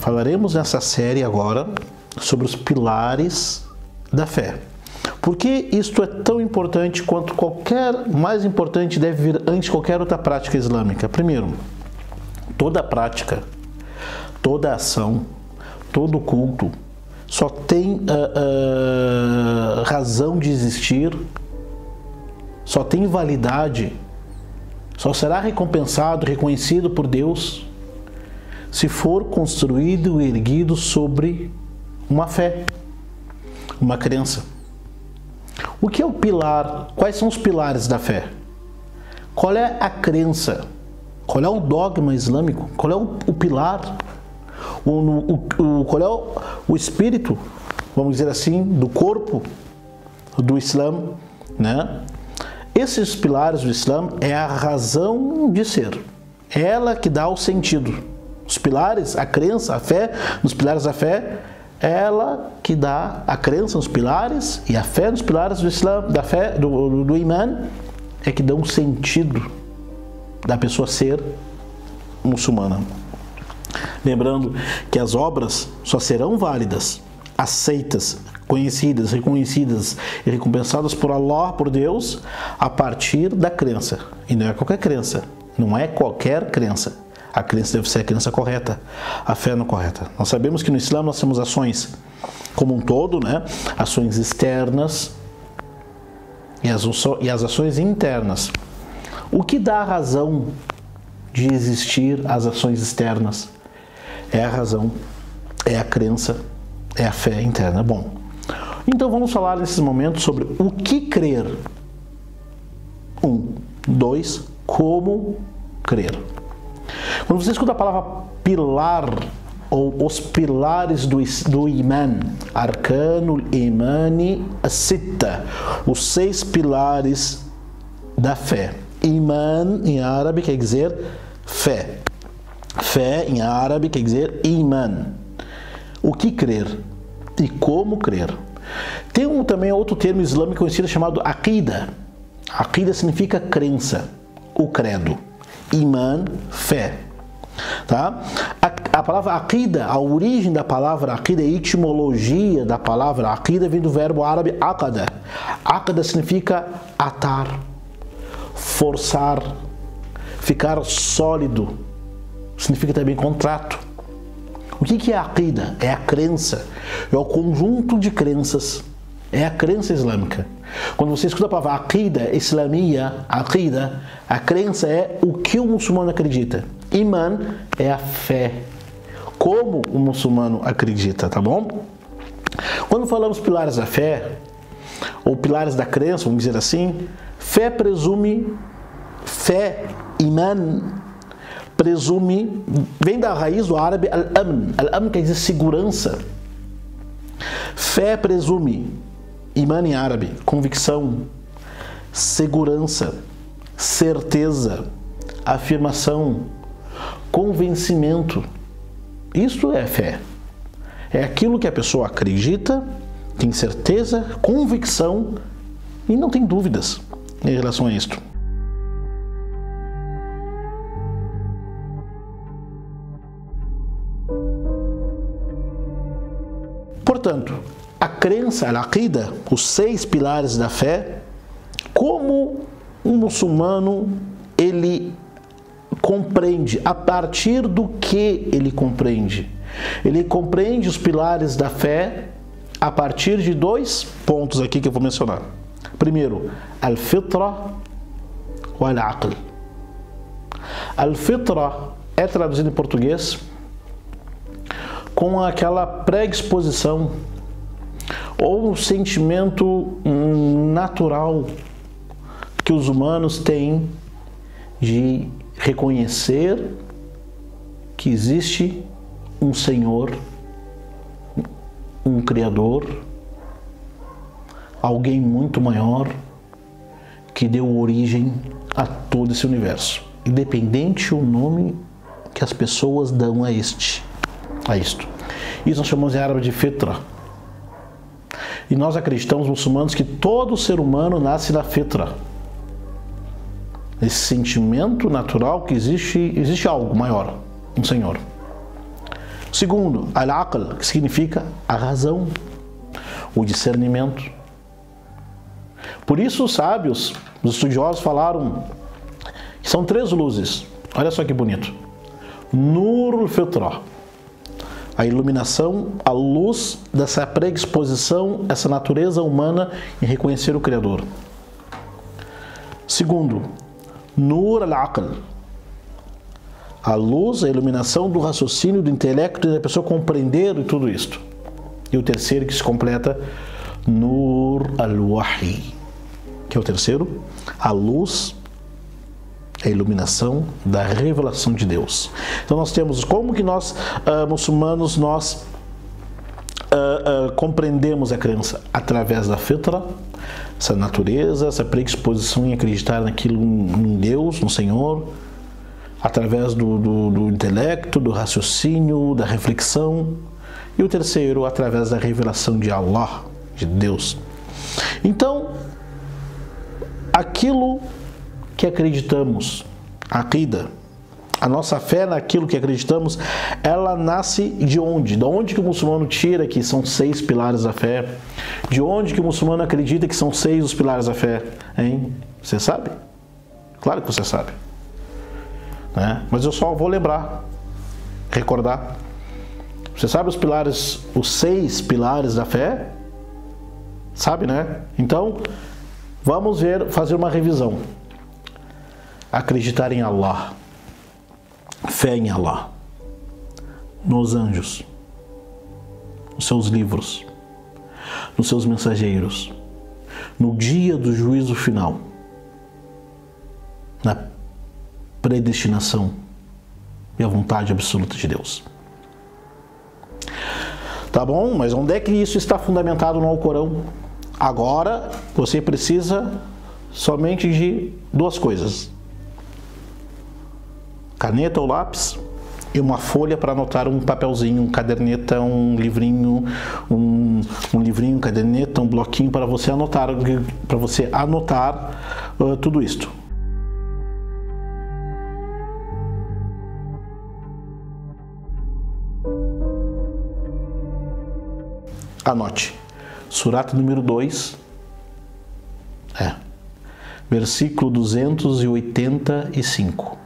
Falaremos nessa série agora sobre os pilares da fé. Por que isto é tão importante quanto mais importante deve vir antes de qualquer outra prática islâmica? Primeiro, toda prática, toda ação, todo culto só tem razão de existir, só tem validade, só será recompensado, reconhecido por Deus se for construído e erguido sobre uma fé, uma crença. O que é o pilar? Quais são os pilares da fé? Qual é a crença? Qual é o dogma islâmico? Qual é o pilar? Qual é o espírito, vamos dizer assim, do corpo do Islã, né? Esses pilares do Islã é a razão de ser. É ela que dá o sentido. Os pilares, a crença, a fé, nos pilares da fé, é ela que dá a crença nos pilares e a fé nos pilares do Islã, da fé, do Imã, é que dão sentido da pessoa ser muçulmana. Lembrando que as obras só serão válidas, aceitas, conhecidas, reconhecidas e recompensadas por Allah, por Deus, a partir da crença. E não é qualquer crença. Não é qualquer crença. A crença deve ser a crença correta, a fé não correta. Nós sabemos que no Islã nós temos ações como um todo, né? Ações externas e as ações internas. O que dá a razão de existir as ações externas? É a razão, é a crença, é a fé interna. Bom, então vamos falar nesses momentos sobre o que crer. 1, 2, como crer. Quando você escuta a palavra pilar, ou os pilares do Imã, Arkanul Imani As-Sitta, os 6 pilares da fé. Imã em árabe quer dizer fé. Fé em árabe quer dizer Imã. O que crer e como crer. Tem também outro termo islâmico conhecido chamado Aqida. Aqida significa crença, o credo. Imã, fé. Tá? A palavra Aqida, a origem da palavra Aqida, a etimologia da palavra Aqida vem do verbo árabe aqada. Aqada significa atar, forçar, ficar sólido. Significa também contrato. O que é a Aqida? É a crença, é o conjunto de crenças, é a crença islâmica. Quando você escuta a palavra Aqida, Islamia, Aqida, a crença é o que o muçulmano acredita. Imã é a fé, como o muçulmano acredita, tá bom? Quando falamos pilares da fé, ou pilares da crença, vamos dizer assim, fé, imã, presume, vem da raiz do árabe al-amn. Al-amn quer dizer segurança. Fé presume, imã em árabe, convicção, segurança, certeza, afirmação, convencimento. Isso é fé. É aquilo que a pessoa acredita, tem certeza, convicção e não tem dúvidas em relação a isto. Portanto, a crença, a aqida, os 6 pilares da fé, como um muçulmano ele compreende, a partir do que ele compreende? Ele compreende os pilares da fé a partir de 2 pontos aqui que eu vou mencionar. Primeiro, al-fitra ou al-aql. Al-fitra é traduzido em português com aquela predisposição ou um sentimento natural que os humanos têm de reconhecer que existe um Senhor, um Criador, alguém muito maior que deu origem a todo esse universo, independente o nome que as pessoas dão a isto. Isso nós chamamos em árabe de fitra. E nós acreditamos, muçulmanos, que todo ser humano nasce na fitra. Esse sentimento natural que existe algo maior, um Senhor. Segundo, al-aql, que significa a razão, o discernimento. Por isso os sábios, os estudiosos falaram que são 3 luzes. Olha só que bonito. Nurul Fitra, a iluminação, a luz dessa predisposição, essa natureza humana em reconhecer o Criador. Segundo, Nur al-Aql, a luz, a iluminação do raciocínio, do intelecto, da pessoa compreender tudo isto. E o terceiro que se completa, Nur al-Wahi, que é o terceiro, a luz, a iluminação da revelação de Deus. Então nós temos como que nós, muçulmanos, nós compreendemos a crença através da fitra, essa natureza, essa predisposição em acreditar naquilo, em Deus, no Senhor, através do intelecto, do raciocínio, da reflexão. E o terceiro, através da revelação de Allah, de Deus. Então, aquilo que acreditamos, a aqida, a nossa fé naquilo que acreditamos, ela nasce de onde? De onde que o muçulmano tira que são 6 pilares da fé? De onde que o muçulmano acredita que são 6 os pilares da fé? Hein? Você sabe? Claro que você sabe. Né? Mas eu só vou lembrar, recordar. Você sabe os pilares, os 6 pilares da fé? Sabe, né? Então, vamos fazer uma revisão. Acreditar em Allah, fé em Allah, nos anjos, nos seus livros, nos seus mensageiros, no dia do juízo final, na predestinação e a vontade absoluta de Deus. Tá bom? Mas onde é que isso está fundamentado no Alcorão? Agora você precisa somente de 2 coisas: caneta ou lápis e uma folha para anotar, um papelzinho, um caderneta, um livrinho, um caderneta, um bloquinho para você anotar tudo isto. Anote. Surat número 2, versículo 285.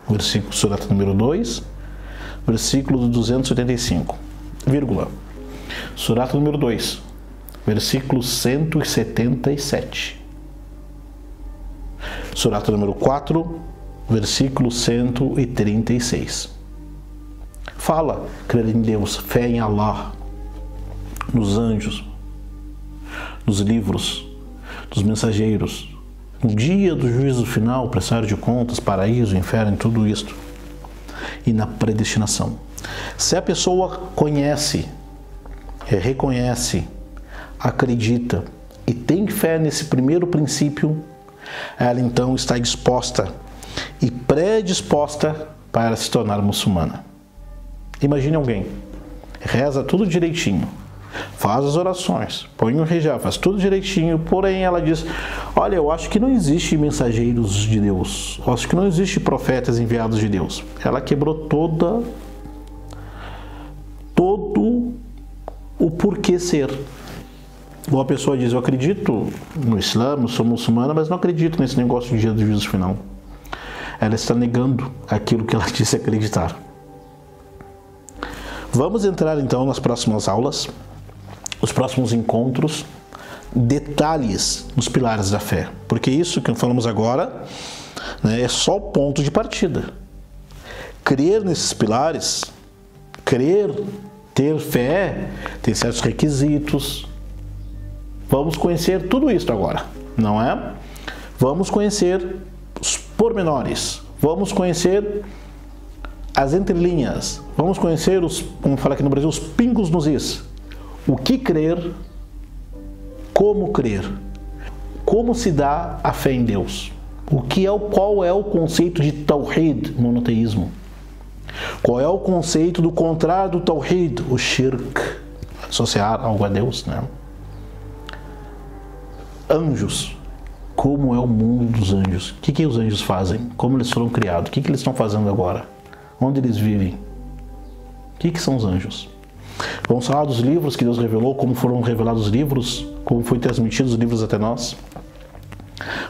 Versículo, Surat número 2, versículo 285, vírgula. Surat número 2, versículo 177. Surat número 4, versículo 136. Fala, crer em Deus, fé em Allah, nos anjos, nos livros, nos mensageiros, no dia do juízo final, prestar de contas, paraíso, inferno, tudo isto. E na predestinação. Se a pessoa conhece, reconhece, acredita e tem fé nesse primeiro princípio, ela então está disposta e predisposta para se tornar muçulmana. Imagine alguém, reza tudo direitinho, faz as orações, põe o hijab, faz tudo direitinho, porém ela diz: olha, eu acho que não existe mensageiros de Deus, eu acho que não existe profetas enviados de Deus. Ela quebrou todo o porquê ser. Ou a pessoa diz: eu acredito no Islã, sou muçulmana, mas não acredito nesse negócio do dia do juízo final. Ela está negando aquilo que ela disse acreditar. Vamos entrar então nas próximas aulas, os próximos encontros, detalhes nos pilares da fé, porque isso que falamos agora, né, é só o ponto de partida. Crer nesses pilares, crer, ter fé, tem certos requisitos. Vamos conhecer tudo isso agora, não é? Vamos conhecer os pormenores, vamos conhecer as entrelinhas, vamos conhecer os, como fala aqui no Brasil, os pingos nos is. O que crer, como se dá a fé em Deus, qual é o conceito de Tawhid, monoteísmo, qual é o conceito do contrário do Tawhid, o Shirk, associar algo a Deus, né? Anjos, como é o mundo dos anjos, o que os anjos fazem, como eles foram criados, o que eles estão fazendo agora, onde eles vivem, O que são os anjos? Vamos falar dos livros que Deus revelou, como foram revelados os livros, como foi transmitidos os livros até nós.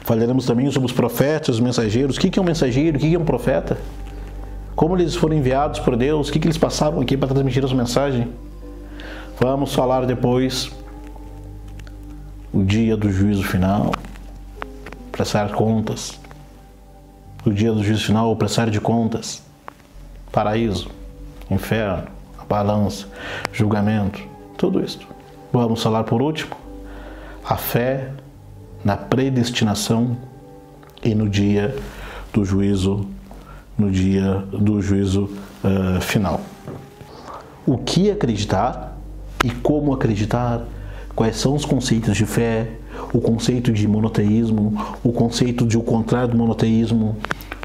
Falaremos também sobre os profetas, os mensageiros. O que é um mensageiro? O que é um profeta? Como eles foram enviados por Deus? O que eles passaram aqui para transmitir a sua mensagem? Vamos falar depois o dia do juízo final, prestar contas. O dia do juízo final, o prestar de contas. Paraíso, inferno, a balança, julgamento, tudo isso. Vamos falar por último a fé na predestinação e no dia do juízo, final. O que acreditar e como acreditar, quais são os conceitos de fé, o conceito de monoteísmo, o conceito de o contrário do monoteísmo,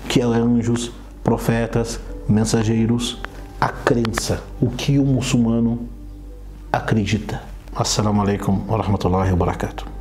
que é anjos, profetas, mensageiros, a crença, o que o muçulmano acredita. Assalamu alaikum wa rahmatullahi wa barakatuh.